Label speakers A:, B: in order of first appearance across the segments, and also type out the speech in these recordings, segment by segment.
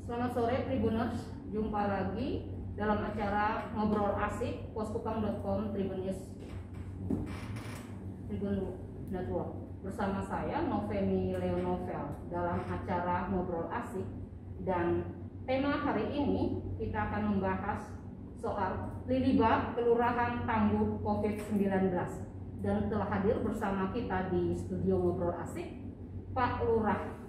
A: Selamat sore Tribuners, jumpa lagi dalam acara Ngobrol Asik poskupang.com Tribun News Tribun Network. Bersama saya Novemi Leonovel dalam acara Ngobrol Asik, dan tema hari ini kita akan membahas soal Liliba Kelurahan Tangguh COVID-19, dan telah hadir bersama kita di studio Ngobrol Asik Pak Lurah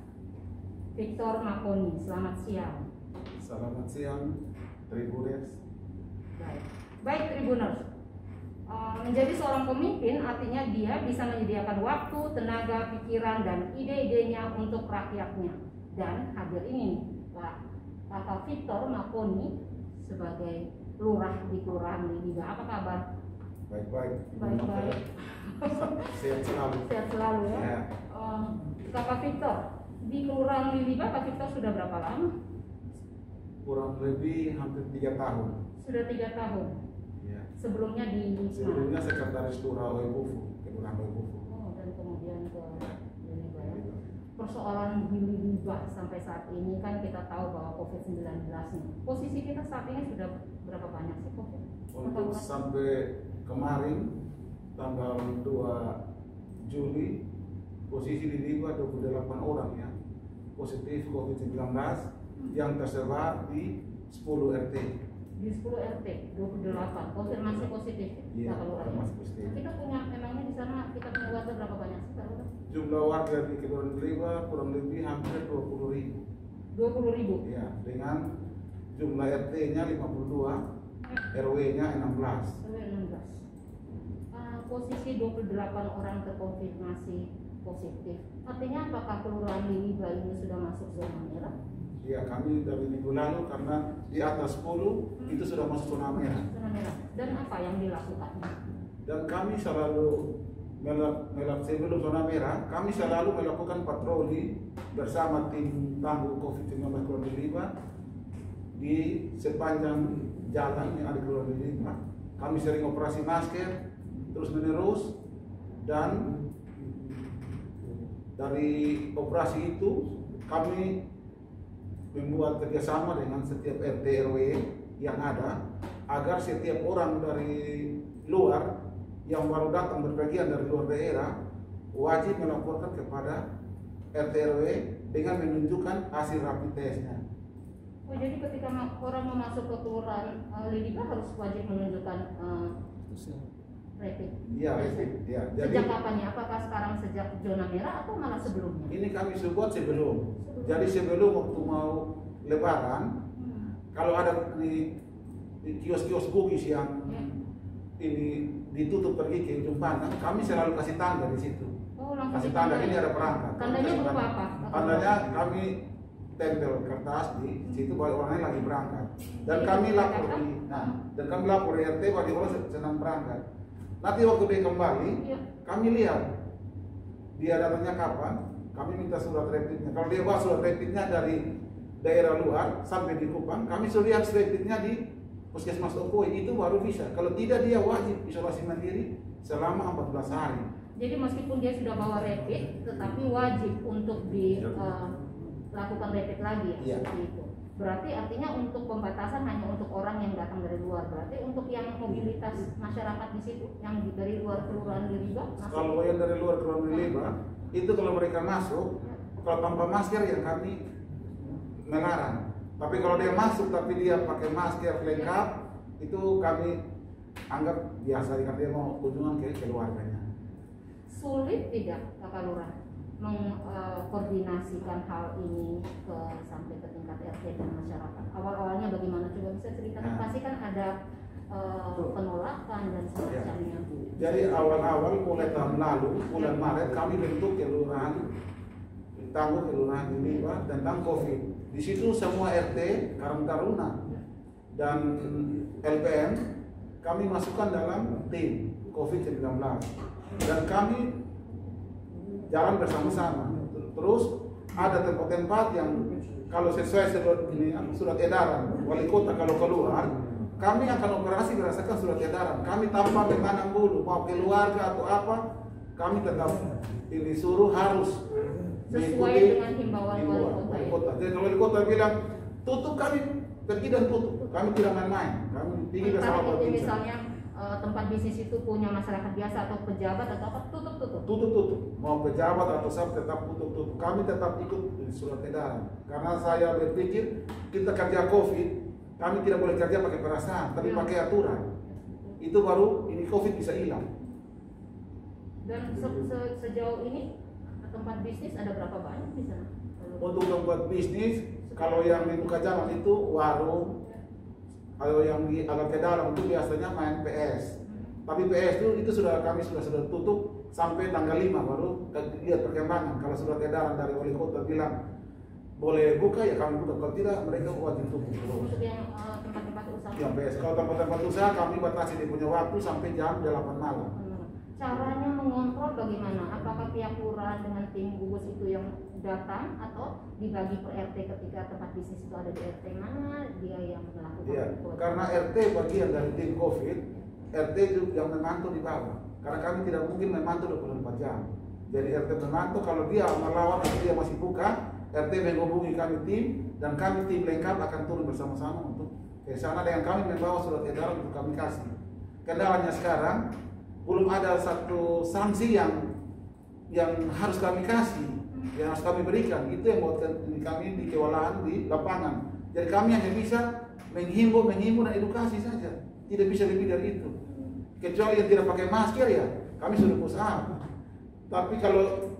A: Victor Makoni. Selamat siang.
B: Selamat siang, Tribuners.
A: Baik Tribuners, menjadi seorang pemimpin artinya dia bisa menyediakan waktu, tenaga, pikiran, dan ide-idenya untuk rakyatnya. Dan hadir ini Pak Victor Makoni sebagai lurah di Kelurahan Liliba. Apa kabar?
B: Baik-baik.
A: Baik-baik.
B: Sehat selalu.
A: Sehat selalu ya.
B: Ya.
A: Pak Victor, di Kelurahan Liliba Pak Victor sudah berapa lama?
B: Kurang lebih hampir 3 tahun.
A: Sudah 3 tahun.
B: Ya.
A: Sebelumnya di
B: Sebelumnya sekretaris lurah Oebufu, Kelurahan Oebufu.
A: Oh, dan kemudian ke Liliba ya. Persoalan di Liliba sampai saat ini kan kita tahu bahwa COVID-19 nih. Posisi kita saat ini sudah berapa banyak sih COVID?
B: Untuk sampai kemarin tanggal 2 Juli posisi di Liliba 28 orang ya positif COVID-19 yang tersebar di 10 RT.
A: Di 10 RT 28 konfirmasi positif.
B: Iya,
A: Kelurahan.
B: konfirmasi positif.
A: Nah, kita punya memangnya di sana kita punya warga berapa banyak sih Pak Lurah?
B: Jumlah warga di Kelurahan Liliba kurang lebih hampir 20.000.
A: 20.000.
B: Ya, dengan jumlah RT-nya 52, RW-nya 16.
A: Sampai 16. Posisi 28 orang terkonfirmasi positif. Artinya apakah Kelurahan Liliba ini sudah masuk zona merah?
B: Ya, kami dari minggu lalu karena di atas 10 itu sudah masuk zona merah.
A: Zona merah. Dan apa yang dilakukan?
B: Dan kami selalu sebelum zona merah, kami selalu melakukan patroli bersama tim tangguh COVID-19 Kelurahan Liliba di sepanjang jalan yang ada di Kelurahan Liliba. Kami sering operasi masker terus menerus, dan dari operasi itu kami membuat kerjasama dengan setiap RT RW yang ada agar setiap orang dari luar yang baru datang berpergian dari luar daerah wajib melaporkan kepada RT RW dengan menunjukkan hasil rapid testnya.
A: Oh, jadi ketika orang mau masuk ke Kelurahan Liliba harus wajib menunjukkan rapid.
B: Iya, rapid. Ya. Jadi,
A: sejak kapan ya? Apakah sekarang sejak zona merah atau malah sebelumnya?
B: ini kami buat sebelum. Jadi sebelum waktu mau Lebaran, kalau ada di kios-kios bugis yang ini ditutup pergi ke ujung pandang, kami selalu kasih tanda di situ.
A: Oh, langsung
B: kasih tanda ini ada perangkat.
A: Tandanya berupa apa?
B: Tandanya kami tempel kertas di situ bahwa orangnya lagi berangkat. Dan kami lapor dan kami lapor di RT bahwa orang sedang berangkat. Nanti waktu dia kembali, kami lihat dia datangnya kapan. Kami minta surat rapidnya. Kalau dia bawa surat rapidnya dari daerah luar sampai di Kupang, kami suruh lihat rapidnya di Puskesmas Opoi, itu baru bisa. Kalau tidak, dia wajib isolasi mandiri selama 14 hari.
A: Jadi meskipun dia sudah bawa rapid, tetapi wajib untuk dilakukan rapid lagi ya, seperti itu. Berarti artinya untuk pembatasan hanya untuk orang yang datang dari luar. Berarti untuk yang mobilitas masyarakat di situ, yang dari luar Kelurahan Liliba,
B: kalau yang dari luar Kelurahan Liliba, itu kalau mereka masuk, kalau tanpa masker yang kami melarang. Tapi kalau dia masuk tapi dia pakai masker lengkap, itu kami anggap biasa karena dia mau kunjungan ke keluarganya.
A: Sulit tidak Pak Lurah mengkoordinasikan hal ini sampai ke tingkat RT dan masyarakat? Awal-awalnya bagaimana? Coba bisa ceritakan. Pasti kan ada penolakan dan semacamnya.
B: Jadi awal-awal mulai tahun lalu, bulan Maret, kami bentuk kelurahan tangguh Kelurahan Liliba tentang COVID. Di situ semua RT, Karang Taruna, dan LPM kami masukkan dalam tim COVID-19, dan kami jalan bersama-sama. Terus ada tempat-tempat yang kalau sesuai surat edaran wali kota kalau keluar, kami akan operasi berdasarkan surat edaran. Kami tanpa memandang dulu mau keluarga atau apa, kami tetap disuruh harus
A: sesuai dengan himbauan wali kota.
B: Jadi wali kota bilang tutup kami pergi dan tutup. Kami tidak main-main. Kami pergi bersama provinsi.
A: Misalnya tempat bisnis itu punya masyarakat biasa atau pejabat atau apa, tutup.
B: Tutup. Mau pejabat atau siapa tetap tutup. Kami tetap ikut surat edaran. Karena saya berpikir kita kerja COVID, kami tidak boleh kerja pakai perasaan, tapi pakai aturan. Itu baru ini COVID bisa hilang.
A: Dan sejauh ini tempat bisnis ada berapa banyak di sana?
B: Untuk tempat bisnis, kalau yang di muka jalan itu warung, kalau yang di agak ke dalam itu biasanya main PS. Tapi PS itu kami sudah tutup sampai tanggal 5 baru lihat perkembangan. Kalau sudah edaran dari wali kota bilang boleh buka ya kami buka, kalau tidak mereka wajib tutup.
A: Untuk yang tempat-tempat usaha.
B: Yang PS. Kalau tempat-tempat usaha kami batasi dia punya waktu sampai jam 8 malam.
A: Caranya mengontrol bagaimana? Apakah pihak kelurahan dengan tim gugus itu yang datang atau dibagi per RT ketika tempat bisnis itu ada di RT mana dia yang melakukan?
B: Iya, karena RT bagian dari tim COVID, RT itu yang memantau di bawah. Karena kami tidak mungkin memantau 24 jam. Jadi RT memantau kalau dia melawan atau dia masih buka, RT menghubungi kami tim dan kami tim lengkap akan turun bersama-sama untuk ke sana dengan kami membawa surat edaran untuk kami kasih. Kendalanya sekarang belum ada satu sanksi yang harus kami kasih, yang harus kami berikan. Itu yang buat kami di kewalahan di lapangan. Jadi kami hanya bisa menghimbau dan edukasi saja. Tidak bisa lebih dari itu. Kecuali yang tidak pakai masker ya, kami sudah usaha. Tapi kalau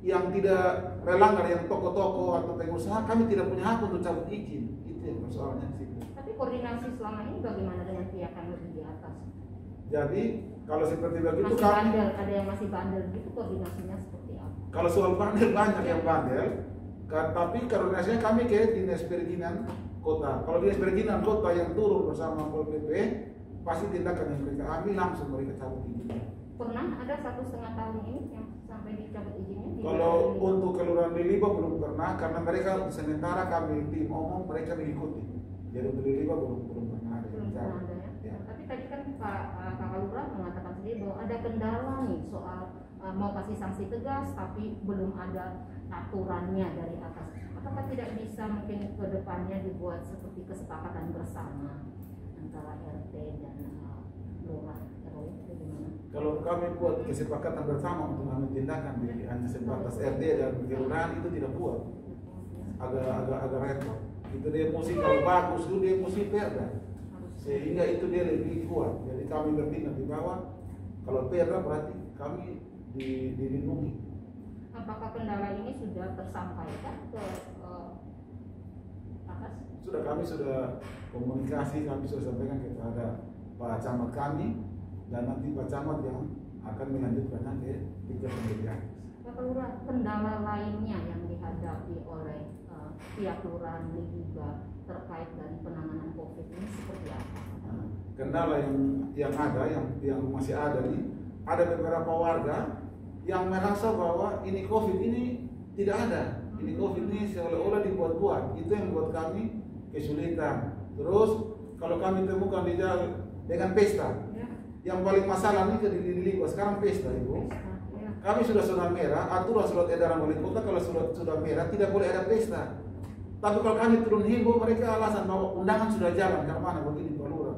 B: yang tidak melanggar, yang toko-toko atau pengusaha, kami tidak punya hak untuk cabut izin. Itu yang persoalannya di situ.
A: Tapi koordinasi selama ini bagaimana dengan pihak yang lebih di atas?
B: Jadi kalau seperti begitu
A: masih
B: kami
A: bandel, ada yang masih bandel gitu, koordinasinya seperti apa?
B: Kalau soal bandel banyak yang bandel, tapi koordinasinya kami ke dinas perizinan kota. Kalau dinas perizinan kota yang turun bersama Pol PP, pasti tindakan yang mereka ambil langsung mereka cabut izin.
A: Pernah ada 1,5 tahun ini yang sampai dicabut izinnya?
B: Kalau untuk kelurahan Liliba belum pernah, karena mereka sementara kami tim umum mereka mengikuti. Jadi untuk Liliba belum pernah ada.
A: Belum pernah ada ya. Tapi tadi kan Pak Lurah mengatakan sendiri bahwa ada kendala nih soal mau kasih sanksi tegas tapi belum ada aturannya dari atas. Apakah tidak bisa mungkin ke depannya dibuat seperti kesepakatan bersama antara RT dan Lurah?
B: Kalau kami buat kesepakatan bersama untuk mengambil tindakan di hanya sebatas RT dan kelurahan itu tidak kuat, agak repot. Itu dia mesti kalau bagus itu dia mesti perda, sehingga itu dia lebih kuat. Jadi kami bertindak di bawah. Kalau perda berarti kami dilindungi.
A: Apakah kendala ini sudah tersampaikan ke atas?
B: Kami sudah komunikasi, kami sudah sampaikan kepada Pak Camat kami. Dan nanti Pak Camat yang akan melanjutkan ke tingkat pendidikan.
A: Pak Lurah, kendala lainnya yang dihadapi oleh pihak kelurahan Liliba terkait dari penanganan COVID ini seperti apa?
B: Kendala yang ada, yang masih ada nih, ada beberapa warga yang merasa bahwa ini COVID ini tidak ada. Ini COVID ini seolah-olah dibuat-buat. Itu yang membuat kami kesulitan. Terus kalau kami temukan di jalan dengan pesta. Yang paling masalah ini di Liliba sekarang pesta Ibu. Kami sudah zona merah, aturan surat edaran wali kota kalau sudah merah tidak boleh ada pesta. Tapi kalau kami turun himbau mereka alasan bahwa undangan sudah jalan, karena mana begini Pak Lurah.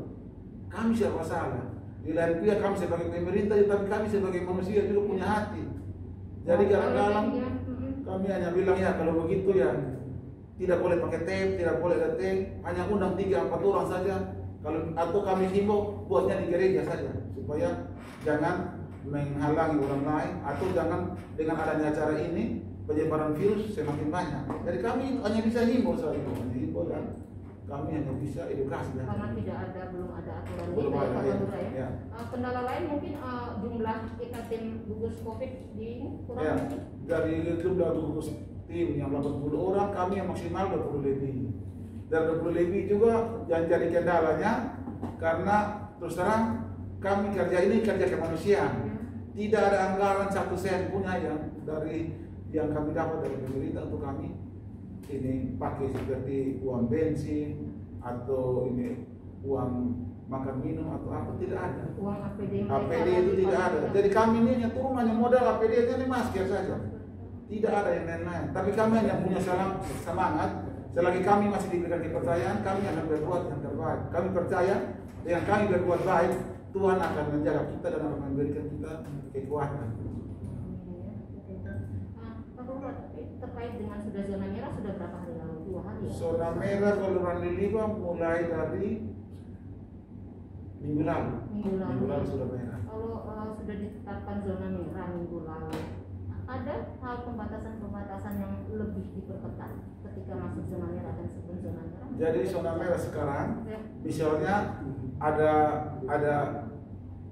B: Kami siapa salah? Di lain pihak kami sebagai pemerintah, tapi kami sebagai manusia juga punya hati. Jadi kadang-kadang kami hanya bilang ya kalau begitu ya tidak boleh pakai tape, tidak boleh ada tape, hanya undang 3-4 orang saja. Kalau atau kami himbau buatnya di gereja saja supaya jangan menghalangi orang lain atau jangan dengan adanya acara ini penyebaran virus semakin banyak. Jadi kami hanya bisa himbau soal itu, dan kami hanya bisa edukasi.
A: Karena belum ada aturan
B: belum ada,
A: ya. Kendala lain mungkin jumlah kita tim gugus COVID di kurang
B: ya, dari jumlah gugus tim yang 80 orang kami yang maksimal 20 lebih. Dan 20 lebih juga yang jadi kendalanya karena terus terang kami kerja ini kerja kemanusiaan. Tidak ada anggaran 1 sen punya yang kami dapat dari pemerintah untuk kami ini pakai seperti uang bensin atau ini uang makan minum atau apa, tidak ada.
A: Uang APD
B: itu tidak ada. Jadi kami ini hanya turun hanya modal APD ini masker saja. Tidak ada yang lain-lain. Tapi kami hanya punya semangat Selagi kami masih diberikan kepercayaan, kami akan berbuat yang terbaik. Kami percaya dengan kami berbuat baik, Tuhan akan menjaga kita dan akan memberikan kita kekuatan.
A: Terkait dengan sudah zona merah sudah berapa hari lalu? 2 hari ya?
B: Zona merah kalau Liliba mulai dari minggu lalu. Minggu lalu sudah merah.
A: Kalau sudah ditetapkan zona merah minggu lalu, ada hal pembatasan-pembatasan yang lebih diperketat ketika masuk zona merah dan sebelum zona merah?
B: Jadi zona merah sekarang,
A: ya.
B: Misalnya ada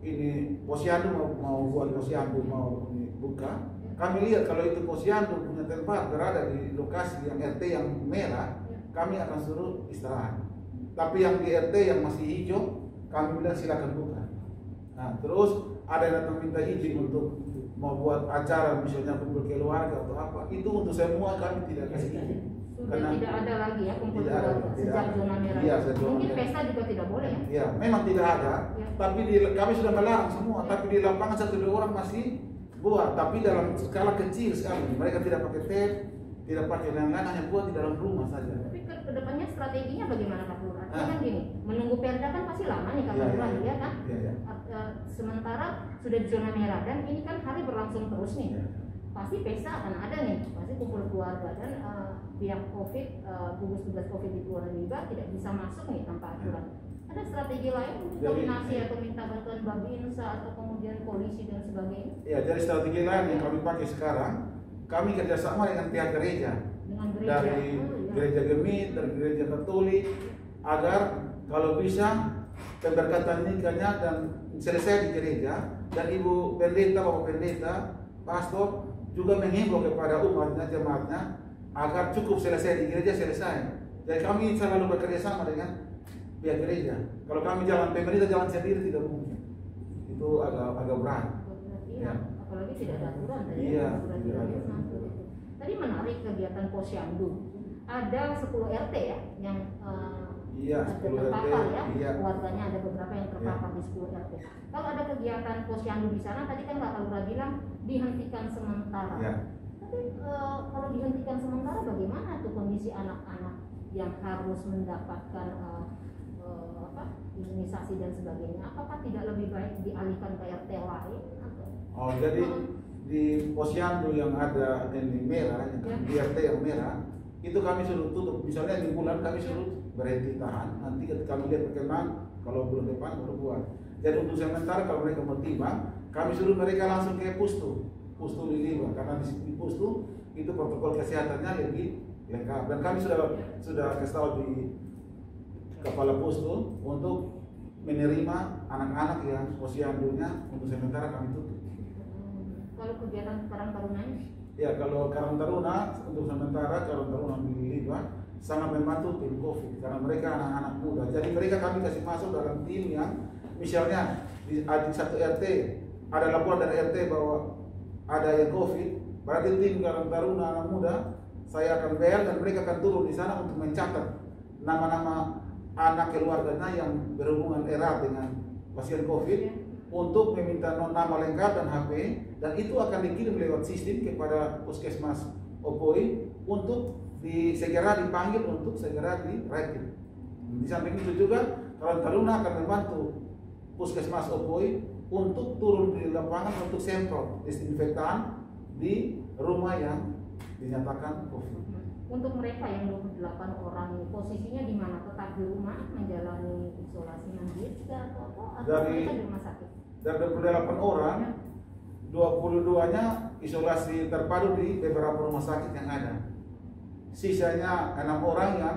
B: ini posyandu mau buat posyandu mau buka. Kami lihat kalau itu posyandu punya tempat berada di lokasi yang RT yang merah, kami akan suruh istirahat. Tapi yang di RT yang masih hijau, kami bilang silakan buka. Nah, terus ada yang datang minta izin untuk mau buat acara, misalnya kumpul keluarga atau apa, itu untuk semua kami tidak kasih izin.
A: Sudah tidak ada lagi ya kumpul keluarga sejak zona merah.
B: Iya,
A: mungkin pesta juga tidak boleh ya?
B: Iya, memang tidak ada.
A: Ya.
B: Tapi kami sudah melarang semua. Tapi di lapangan 1-2 orang masih buat. Tapi dalam skala kecil sekali. Mereka tidak pakai tape, tidak pakai lain-lain, hanya buat di dalam rumah saja.
A: Tapi kedepannya strateginya bagaimana Pak Lurah? Kan gini, menunggu Perda kan pasti lama nih Pak Lurah, ya kan? Sementara sudah di zona merah dan ini kan hari berlangsung terus nih. Pasti pesta akan ada nih, pasti kumpul keluarga dan pihak COVID, gugus tugas COVID di Purbalingga tidak bisa masuk nih tanpa aturan. Ada strategi lain untuk koordinasi atau minta bantuan Babinsa atau kemudian polisi dan sebagainya? Ya,
B: jadi strategi lain yang kami pakai sekarang, kami kerjasama dengan pihak gereja, dari gereja Gemit, dari gereja Katolik, agar kalau bisa pemberkatan nikahnya dan selesai di gereja, dan ibu pendeta, bapak pendeta, pastor juga menghimbau kepada umatnya, jemaatnya, agar cukup selesai di gereja, selesai. Jadi kami selalu bekerja sama dengan pihak gereja. Kalau kami jalan pemerintah jalan sendiri tidak mungkin. Itu agak berat.
A: Ya. Apalagi tidak ada aturan tadi.
B: Iya.
A: Tadi menarik kegiatan posyandu. Ada 10 RT ya yang terpapar ya.
B: Iya.
A: Keluarganya ada beberapa yang terpapar di 10 RT. Kalau ada kegiatan posyandu di sana, tadi kan Kak Lurah bilang dihentikan sementara.
B: Iya.
A: Tapi kalau dihentikan sementara, bagaimana tuh kondisi anak-anak yang harus mendapatkan imunisasi dan sebagainya? Apakah tidak lebih baik dialihkan ke RT lain? Atau?
B: Oh, jadi di posyandu yang ada ini merah, di RT yang merah, itu kami suruh tutup. Misalnya di bulan kami suruh berhenti tahan. Nanti kami lihat perkembangan, kalau bulan depan baru buat. Jadi untuk sementara kalau mereka mau timbang, kami suruh mereka langsung ke pustu Liliba, karena di pustu itu protokol kesehatannya lebih lengkap. Dan kami sudah kasih tahu di kepala pustu untuk menerima anak-anak yang posyandunya untuk sementara kami tutup.
A: Kalau kegiatan Karang Taruna ini?
B: Ya, kalau Karang Taruna untuk sementara Karang Taruna di Liliba sangat membantu tim COVID karena mereka anak-anak muda. Jadi mereka kami kasih masuk dalam tim yang misalnya di satu RT ada laporan dari RT bahwa ada yang COVID, berarti tim Karang Taruna anak muda saya akan bayar dan mereka akan turun di sana untuk mencatat nama-nama anak keluarganya yang berhubungan erat dengan pasien COVID untuk meminta nama lengkap dan HP, dan itu akan dikirim lewat sistem kepada puskesmas Opoi untuk segera dipanggil untuk segera dirapid. Di samping itu juga Karang Taruna akan membantu puskesmas Opoi untuk turun di lapangan untuk semprot disinfektan di rumah yang dinyatakan COVID.
A: Untuk mereka yang 28 orang ini posisinya di mana? Tetap di rumah menjalani isolasi mandiri atau mereka di rumah sakit?
B: Dari 28 orang, 22-nya isolasi terpadu di beberapa rumah sakit yang ada. Sisanya 6 orang yang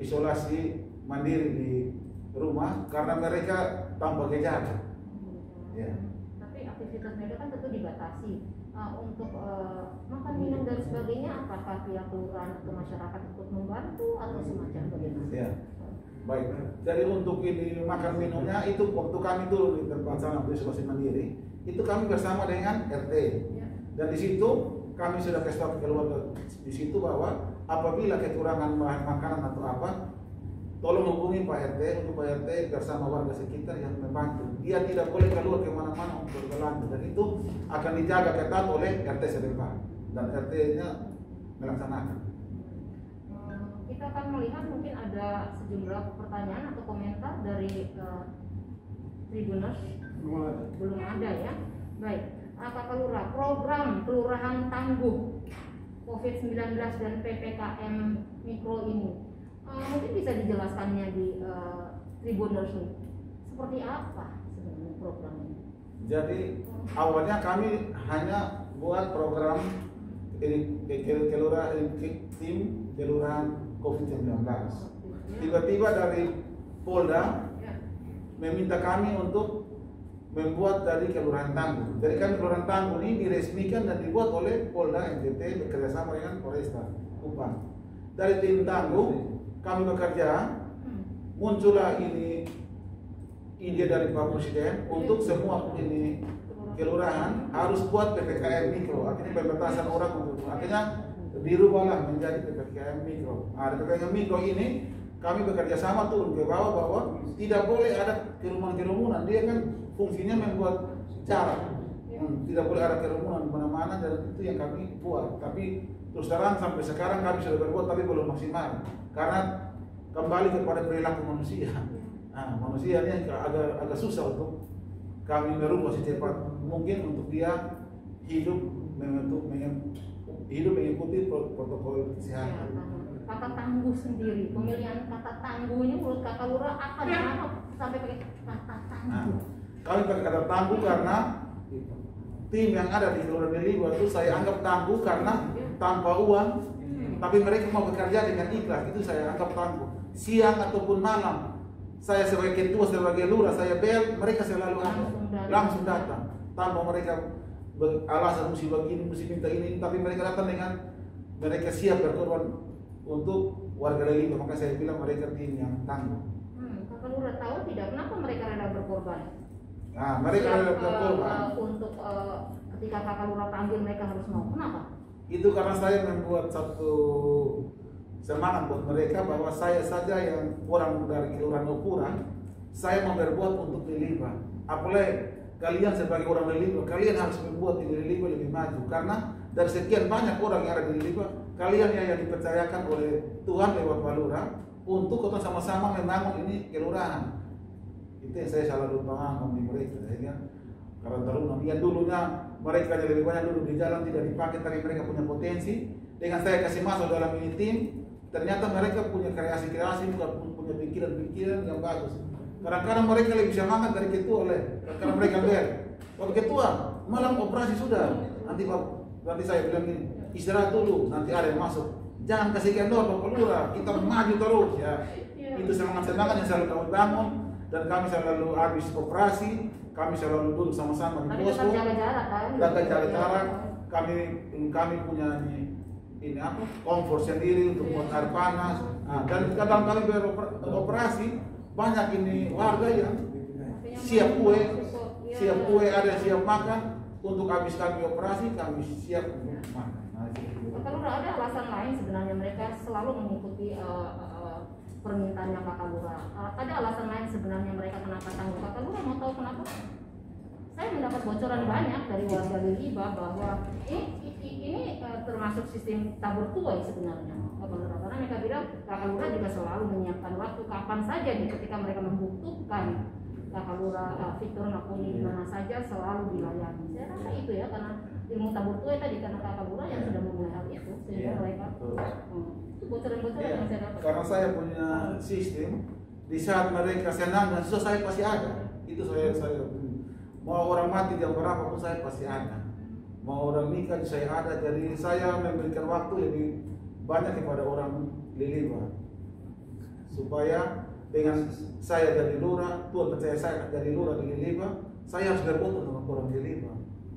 B: isolasi mandiri di rumah karena mereka tanpa gejala. Ya.
A: Tapi aktivitas mereka kan tentu dibatasi. Untuk makan minum dan sebagainya, apakah pihak kelurahan atau masyarakat ikut membantu atau semacam bagaimana?
B: Ya. Baik. Jadi untuk ini makan minumnya itu waktu kami turun di tempat sana isolasi mandiri, itu kami bersama dengan RT. Ya. Dan di situ kami sudah kasih tahu ke keluarga di situ bahwa apabila kekurangan bahan makanan atau apa, tolong hubungi Pak RT untuk Pak RT bersama warga sekitar yang membantu. Dia tidak boleh keluar kemana-mana untuk berlanjut, dan itu akan dijaga ketat oleh RT setempat dan RT-nya melaksanakan.
A: kita akan melihat mungkin ada sejumlah pertanyaan atau komentar dari Tribuners. Belum ada ya. Baik, Kakak Lurah, program Kelurahan Tangguh COVID-19 dan PPKM Mikro ini mungkin bisa dijelaskannya di Tribuners ini. Seperti apa sebenarnya program ini?
B: Jadi awalnya kami hanya buat program tim kelurahan COVID-19. Tiba-tiba dari Polda meminta kami untuk membuat dari Kelurahan Tangguh. Jadi kami Kelurahan Tangguh ini diresmikan dan dibuat oleh Polda NTT bekerjasama dengan Polresta Kupang. Dari tim Tangguh kami bekerja, muncullah ini ide dari Pak Presiden untuk semua ini kelurahan harus buat PPKM mikro. Akhirnya pembatasan orang untuk akhirnya dirubahlah menjadi PPKM mikro. Nah, PPKM mikro ini kami bekerja sama turun ke bawah bahwa tidak boleh ada kerumunan. Dia kan fungsinya membuat jarak. Tidak boleh ada kerumunan mana-mana dan itu yang kami buat. Tapi terus terang sampai sekarang kami sudah berbuat tapi belum maksimal karena kembali kepada perilaku manusia. Nah, manusia ini agak susah untuk kami merubah secepat mungkin untuk dia hidup mengikuti protokol kesehatan.
A: Kata tangguh sendiri, pemilihan kata tangguh ini menurut Kakak Lurah apa dan kenapa sampai pakai kata tangguh?
B: Nah, kami pakai kata tangguh karena tim yang ada di Kelurahan Liliba itu saya anggap tangguh karena tanpa uang, tapi mereka mau bekerja dengan ikhlas, itu saya anggap tangguh. Siang ataupun malam, saya sebagai ketua, sebagai lurah, saya bel, mereka selalu langsung datang tanpa mereka alasan mesti begini, mesti minta ini, tapi mereka datang dengan mereka siap berkorban untuk warga Liliba. Maka saya bilang mereka tim yang tangguh.
A: Kakak Lurah tahu tidak kenapa mereka rela berkorban?
B: Nah, mereka rela berkorban
A: untuk ketika Kakak Lurah panggil mereka harus mau. Kenapa?
B: Itu karena saya membuat satu semangat buat mereka bahwa saya saja yang orang dari Kelurahan Ukuran, saya mau berbuat untuk Liliba. Apalagi kalian sebagai orang Liliba, kalian harus membuat Liliba lebih maju. Karena dari sekian banyak orang yang ada di Liliba, kalian yang dipercayakan oleh Tuhan lewat Pak Lurah untuk kita sama-sama membangun ini kelurahan. Itu yang saya selalu bangun di mereka. Karena terus yang dulunya mereka lebih banyak dulu di jalan tidak dipakai, tapi mereka punya potensi. Dengan saya kasih masuk dalam ini tim, ternyata mereka punya kreasi-kreasi, punya pikiran-pikiran yang bagus. Kadang-kadang mereka lebih semangat dari ketua karena mereka lihat, Pak Ketua, malam operasi sudah. Nanti saya bilang ini, istirahat dulu, nanti ada yang masuk. Jangan kasih kendor Bapak Lurah, kita maju terus ya. Itu semangat-semangat yang selalu kami bangun dan kami selalu habis operasi, kami selalu duduk sama-sama di posko. Jaga jarak. Kami punya ini apa? Kompor sendiri untuk buat air panas. Nah, dan kadang kali beroperasi banyak ini warga yang siap kue ada yang siap makan untuk habis kami operasi kami siap untuk makan.
A: Kalau ada alasan lain sebenarnya mereka selalu mengikuti permintaannya Kakak Lurah. Ada alasan lain sebenarnya mereka kenapa tangguh. Kakak Lurah mau tahu kenapa? Saya mendapat bocoran banyak dari warga Liliba bahwa ini termasuk sistem tabur tuai sebenarnya. Karena mereka bilang Kakak Lurah juga selalu menyiapkan waktu kapan saja ketika mereka membutuhkan Kakak Lurah Victor Nakuni di mana saja selalu dilayani. Saya rasa itu ya karena ilmu tabur tuai tadi karena Kakak Lurah yang sudah memulai hal itu sehingga mereka itu bocoran-bocoran yang saya dapat.
B: Karena saya punya sistem di saat mereka senang dan susah saya pasti ada. Itu saya mau orang mati jam berapa pun saya pasti ada. Mau orang nikah saya ada. Jadi saya memberikan waktu lebih banyak kepada orang Liliba supaya dengan saya dari lurah, Tuhan percaya saya dari lurah di Liliba, saya harus berbuat dengan orang Liliba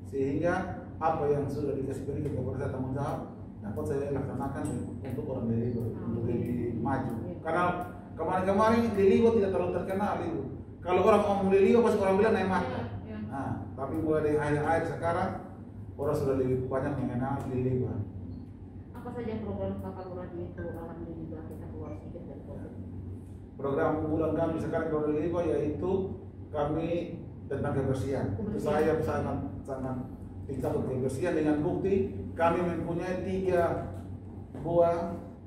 B: sehingga apa yang sudah dikasih berikan kepada saya tanggung jawab dapat saya laksanakan untuk orang Liliba untuk lebih maju. Karena kemarin-kemarin Liliba tidak terlalu terkenal itu. Kalau orang ngomong Liliba pasti orang bilang naik mata. Nah, tapi mulai dari akhir-akhir sekarang orang sudah lebih banyak mengenal Liliba.
A: Apa saja program Kakak Lurah di Kelurahan Liliba kita keluar sedikit dari COVID?
B: Program unggulan kami sekarang di Kelurahan Liliba yaitu kami tentang kebersihan. Saya sangat tingkat kebersihan dengan bukti kami mempunyai 3 buah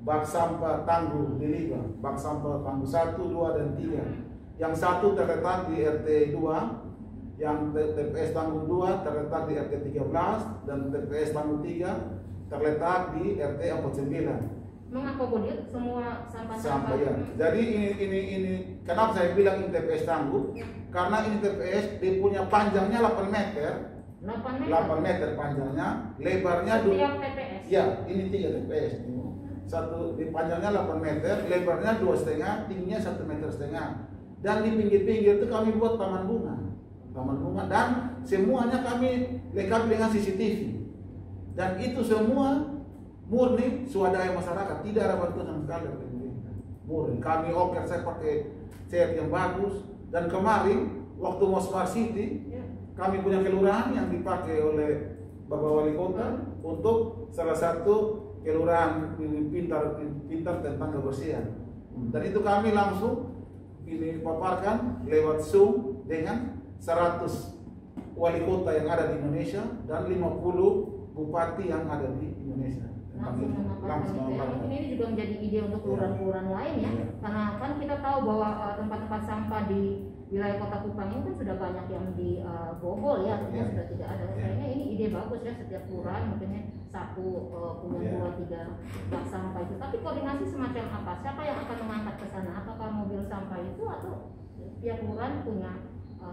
B: bak sampah tangguh di Liba, bak sampah tangguh 1, 2, dan 3. Yang satu terletak di RT 2, yang TPS tangguh 2 terletak di RT 13, dan TPS tangguh 3 terletak di RT 49.
A: Mengakomodir semua sampah-sampah.
B: Ya. Jadi ini kenapa saya bilang ini TPS tangguh? Karena ini TPS dia punya panjangnya 8 meter. 8 meter panjangnya, lebarnya
A: setiap TPS.
B: Ya, ini 3 TPS. Satu di panjangnya 8 meter, lebarnya 2,5, tingginya 1,5 meter. Dan di pinggir-pinggir itu kami buat taman bunga, dan semuanya kami lengkapi dengan CCTV. Dan itu semua murni swadaya masyarakat, tidak ada bantuan sama sekali dari pemerintah. Murni. Kami saya pakai cat yang bagus. Dan kemarin waktu mau Smart City, kami punya kelurahan yang dipakai oleh Bapak Wali Kota untuk salah satu kelurahan ini pintar tentang kebersihan. Dan itu kami langsung ini paparkan lewat Zoom dengan 100 wali kota yang ada di Indonesia dan 50 bupati yang ada di Indonesia.
A: Langsung mungkin ini juga menjadi ide untuk kelurahan-kelurahan lain ya. Karena kan kita tahu bahwa tempat-tempat sampah di wilayah Kota Kupang ini kan sudah banyak yang dibobol ya, artinya sudah tidak ada. Kayaknya ini ide bagus ya, setiap kelurahan mungkinnya satu punya 2-3 bak sampah itu. Tapi koordinasi semacam apa? Siapa yang akan mengangkat ke sana? Apakah mobil sampah itu atau tiap kelurahan punya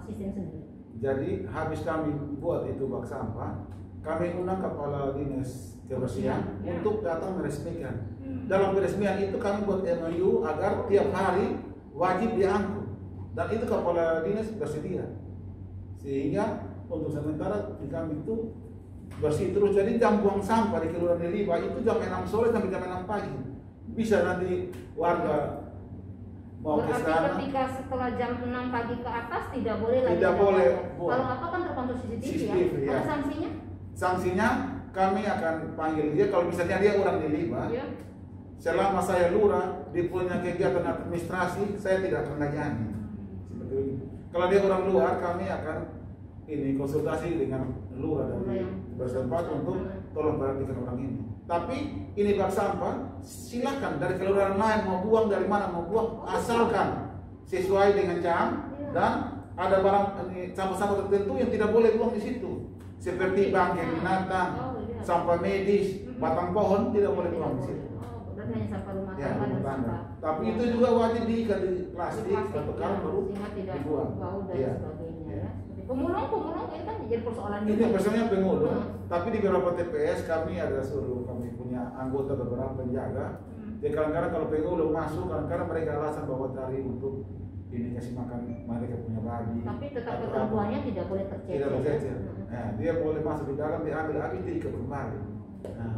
A: sistem sendiri?
B: Jadi habis kami buat itu bak sampah, kami undang kepala dinas kebersihan untuk datang meresmikan. Dalam peresmian itu kami buat MOU agar tiap hari wajib diangkut, dan itu kepala dinas bersedia, sehingga untuk sementara di kami itu bersih terus. Jadi jam buang sampah di Kelurahan Liba itu jam 6 sore sampai jam 6 pagi. Bisa nanti warga mau ke sana.
A: Ketika setelah jam 6 pagi ke atas tidak boleh lagi.
B: Tidak boleh.
A: Kalau apa kan terpantau CCTV ya. Ada sanksinya?
B: Sanksinya kami akan panggil dia kalau misalnya dia orang di Liba. Selama saya lurah, dia punya kegiatan administrasi, saya tidak akan layani. Seperti itu. Kalau dia orang luar, kami akan ini konsultasi dengan lurah dari bersempat untuk tolong perhatikan orang ini. Tapi ini bak sampah, silakan dari kelurahan lain mau buang dari mana mau buang, asalkan sesuai dengan jam dan ada barang sampah-sampah tertentu yang tidak boleh buang di situ, seperti bangkai binatang, sampah medis, batang pohon tidak boleh buang di situ.
A: Hanya sampah rumah tangga dan sampah.
B: Tapi itu juga wajib diikat di plastik atau karung baru dibuang.
A: Bau dan sebagainya ya. Pemulung ini kan jadi persoalan juga.
B: Ini persoalannya pemulung. Tapi di beberapa TPS kami ada suruh, kami punya anggota beberapa penjaga. Jadi kadang-kadang kalau pemulung masuk, kadang-kadang mereka alasan bahwa cari untuk ini kasih makan mereka punya babi.
A: Tapi tetap ketentuannya tidak boleh tercecer.
B: Tidak tercecer. Nah, dia boleh masuk di dalam, diambil lagi, diikat kembali. Nah,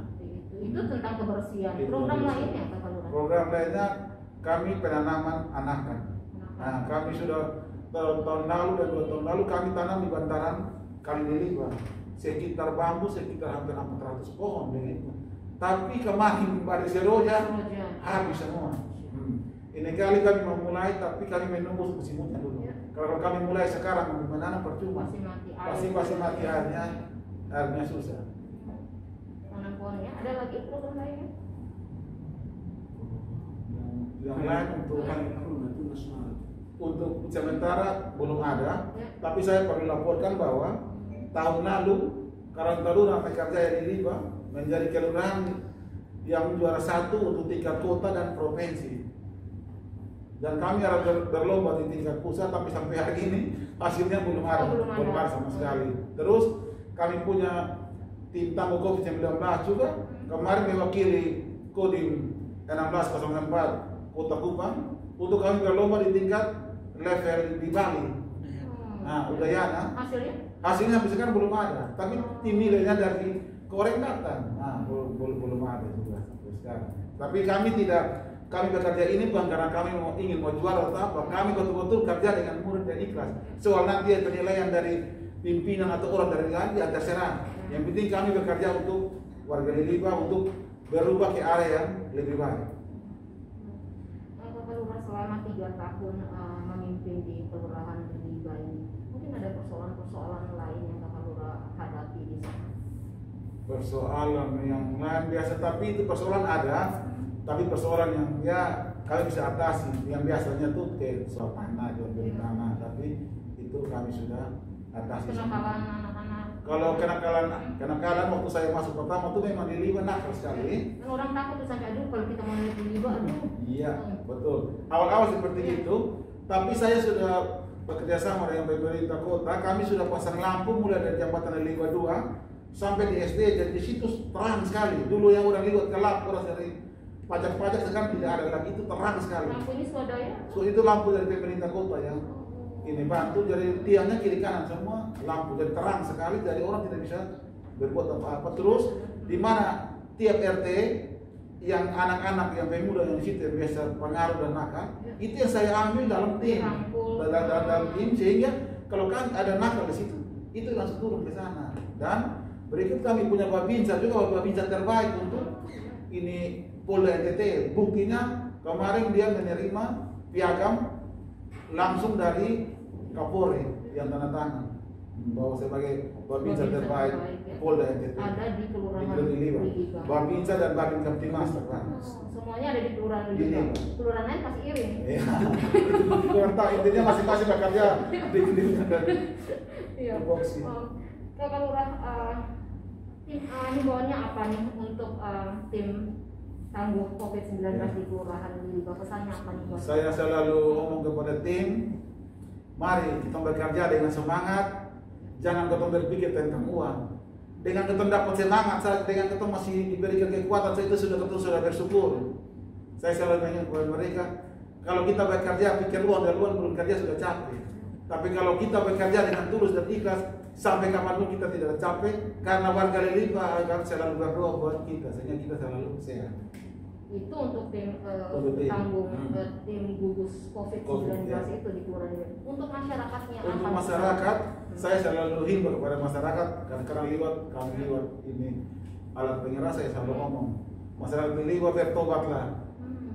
A: itu tentang kebersihan. Program lainnya apa Pak Lurah?
B: Program lainnya kami penanaman anakan. Nah, kami sudah tahun lalu dan 2 tahun lalu kami tanam di bantaran Kali Liba sekitar bambu sekitar hampir 400 pohon begitu. Tapi kemarin pada seroja habis semua. Ini kali kami memulai, tapi kami menunggu musim hujan dulu. Kalau kami mulai sekarang menanam percuma, pasti mati airnya susah.
A: Tanam pohon ya. Ada lagi program lainnya?
B: Yang lain untuk sementara belum ada, tapi saya perlu laporkan bahwa tahun lalu Karang Taruna Mekarjaya di Liba menjadi kelurahan yang juara 1 untuk tingkat kota dan provinsi. Dan kami harus berlomba di tingkat pusat, tapi sampai hari ini hasilnya belum ada sama sekali. Terus kami punya tim Tangguh COVID-19 juga kemarin mewakili Kodim 1604 Kota Kupang untuk kami berlomba di tingkat level di Bali. Nah, Udayana. Hasilnya sampai sekarang belum ada, tapi tim nilainya dari Korek datang. Nah, belum ada juga sampai sekarang. Tapi kami bekerja ini bukan karena kami ingin mau juara atau apa. Kami betul-betul kerja dengan murni dan ikhlas. Soal nanti penilaian dari pimpinan atau orang dari lain ya terserah. Yang penting kami bekerja untuk warga Liba untuk berubah ke area yang lebih baik.
A: Bapak Lurah selama 3 tahun memimpin di kelurahan Liba ini, mungkin ada persoalan-persoalan lain yang Bapak Lurah hadapi di sana?
B: Persoalan yang lain biasa, tapi itu persoalan ada. Tapi persoalan yang ya kami bisa atasi, yang biasanya tuh kayak soal tanah, jual beli tanah, tapi itu kami sudah atasi.
A: Kenakalan anak-anak.
B: Kalau kenakalan waktu saya masuk pertama tuh memang di Liba nakal sekali.
A: Kan orang takut tuh sampai aduh kalau kita mau naik di Liba aduh.
B: Iya, betul. Awal-awal seperti itu, tapi saya sudah bekerja sama dengan pemerintah kota. Kami sudah pasang lampu mulai dari jembatan Liba 2 sampai di SD, jadi di situ terang sekali. Dulu yang orang liwat gelap, orang dari pajak-pajak sekarang tidak ada lagi, itu terang sekali.
A: Lampu ini swadaya.
B: So itu lampu dari pemerintah kota yang ini bantu, jadi tiangnya kiri kanan semua lampu, jadi terang sekali, jadi orang tidak bisa berbuat apa-apa. Terus di mana tiap RT yang anak-anak yang pemuda yang di situ yang biasa pengaruh dan nakal, itu yang saya ambil dalam tim, dalam tim, sehingga kalau kan ada nakal di situ, itu langsung turun ke sana. Dan berikut kami punya Babinsa juga, Babinsa terbaik untuk ini Polda NTT. Buktinya kemarin dia menerima piagam langsung dari Kapolri yang tanda tangan bahwa sebagai Babinsa terbaik Polda NTT.
A: Ada di kelurahan
B: Liba. Babinsa dan Babin Kamtimas terbaik.
A: Semuanya ada di kelurahan Liba. Kelurahan lain pasti iri.
B: Iya. Kurang tahu, intinya masing-masing bekerja di
A: Iya. Kakak Lurah, himbauannya apa nih untuk tim tangguh COVID-19 di kelurahan Liba? Pesannya apa nih?
B: Saya selalu ngomong kepada tim, mari kita bekerja dengan semangat, jangan kita berpikir tentang uang. Dengan kita dapat semangat, dengan kita masih diberikan kekuatan, itu sudah bersyukur. Saya selalu mengingatkan kepada mereka, kalau kita bekerja pikir uang dan uang belum kerja sudah capek. Tapi kalau kita bekerja dengan tulus dan ikhlas, sampai kapanpun kita tidak capek, karena warga Liba akan selalu berdoa buat kita, sehingga kita selalu sehat.
A: Itu untuk tim tanggung tim gugus COVID-19 itu di kelurahan Liba. Untuk masyarakatnya
B: untuk
A: apa?
B: Masyarakat, saya selalu himbau kepada masyarakat, karena lewat kami lewat ini alat pengeras, saya selalu ngomong, masyarakat Liba bertobatlah.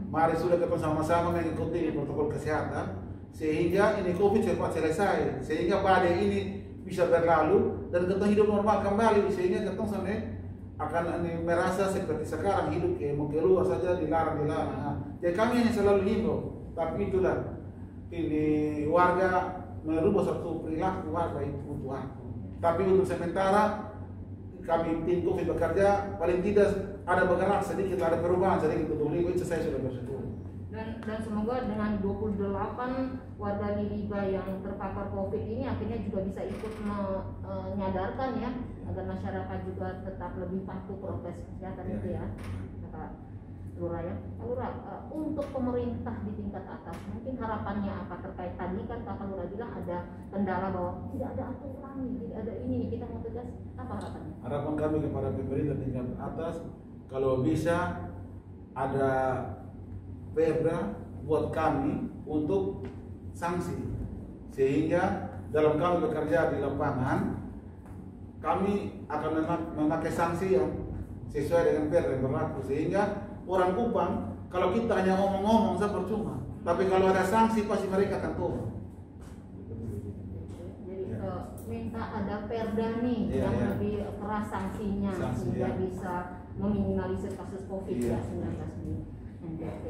B: Mari sudah kita sama-sama mengikuti protokol kesehatan, sehingga ini COVID cepat selesai, sehingga badai ini bisa berlalu dan kita hidup normal kembali, sehingga kita sampai akan merasa seperti sekarang hidup mau keluar saja dilarang. Nah, jadi kami ini selalu himbau, tapi itulah ini warga merubah satu perilaku warga itu butuh waktu. Tapi untuk sementara kami tim COVID bekerja, paling tidak ada bergerak sedikit, ada perubahan sedikit untuk Liba, itu saya sudah bersyukur.
A: Dan semoga dengan 28 warga di Liba yang terpapar COVID ini akhirnya juga bisa ikut menyadarkan ya, agar masyarakat juga tetap lebih patuh prokes kesehatan itu ya, Kakak Lurah ya. Kak Lurah, untuk pemerintah di tingkat atas mungkin harapannya apa terkait tadi kan Kakak Lurah bilang ada kendala bahwa tidak ada aturan, tidak ada ini, kita mau tegas, apa harapannya?
B: Harapan kami kepada pemerintah tingkat atas, kalau bisa ada perda buat kami untuk sanksi, sehingga dalam kami bekerja di lapangan kami akan memakai sanksi yang sesuai dengan perda yang berlaku, sehingga orang Kupang kalau kita hanya ngomong-ngomong saya percuma, tapi kalau ada sanksi pasti mereka akan turun.
A: Jadi minta ada perda nih yang lebih keras sanksinya sehingga bisa meminimalisir kasus COVID-19 di NTT.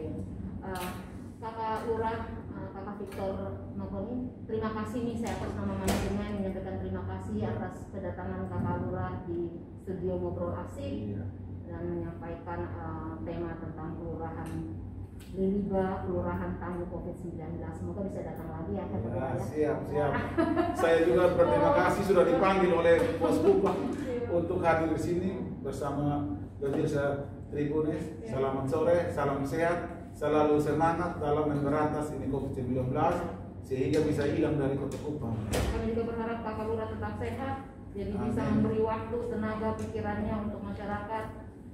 A: Kakak Lurah, Kakak Victor Nogoni, terima kasih nih saya atas nama manajemen menyampaikan terima kasih atas kedatangan Kakak Lurah di studio Ngobrol Asik dan menyampaikan tema tentang kelurahan Liba, kelurahan tangguh COVID-19. Semoga bisa datang lagi ya Kakak Lurah ya.
B: Siap. Saya juga berterima kasih sudah dipanggil oleh Pos Kupang untuk hadir di sini bersama pemirsa Tribunes. Selamat sore, salam sehat, selalu semangat dalam memberantas ini COVID-19 sehingga bisa hilang dari Kota Kupang.
A: Kami juga berharap Kakak Lurah tetap sehat, jadi bisa memberi waktu, tenaga, pikirannya untuk masyarakat,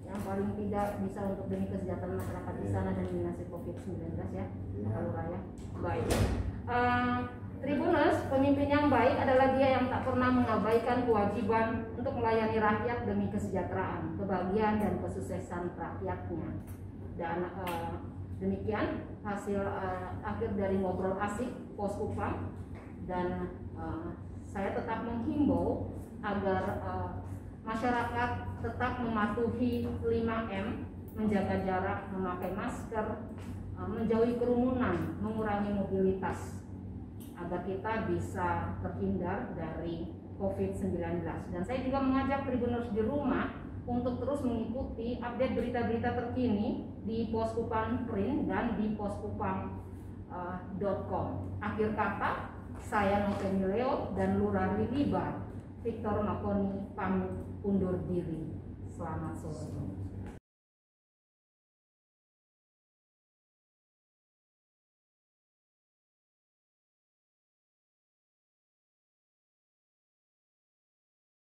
A: yang paling tidak bisa untuk demi kesejahteraan masyarakat di sana dan mengatasi COVID-19 ya, Kakak Lurah ya. Baik. Tribuners, pemimpin yang baik adalah dia yang tak pernah mengabaikan kewajiban untuk melayani rakyat demi kesejahteraan, kebahagiaan dan kesuksesan rakyatnya. Dan demikian hasil akhir dari Ngobrol Asik Pos Kupang, dan saya tetap menghimbau agar masyarakat tetap mematuhi 5M menjaga jarak, memakai masker, menjauhi kerumunan, mengurangi mobilitas agar kita bisa terhindar dari COVID-19. Dan saya juga mengajak Tribuners di rumah untuk terus mengikuti update berita-berita terkini di Poskupang Print dan di poskupang.com. Akhir kata, saya Noveni Leo dan Lurah Liliba Victor Makoni pamit undur diri. Selamat sore.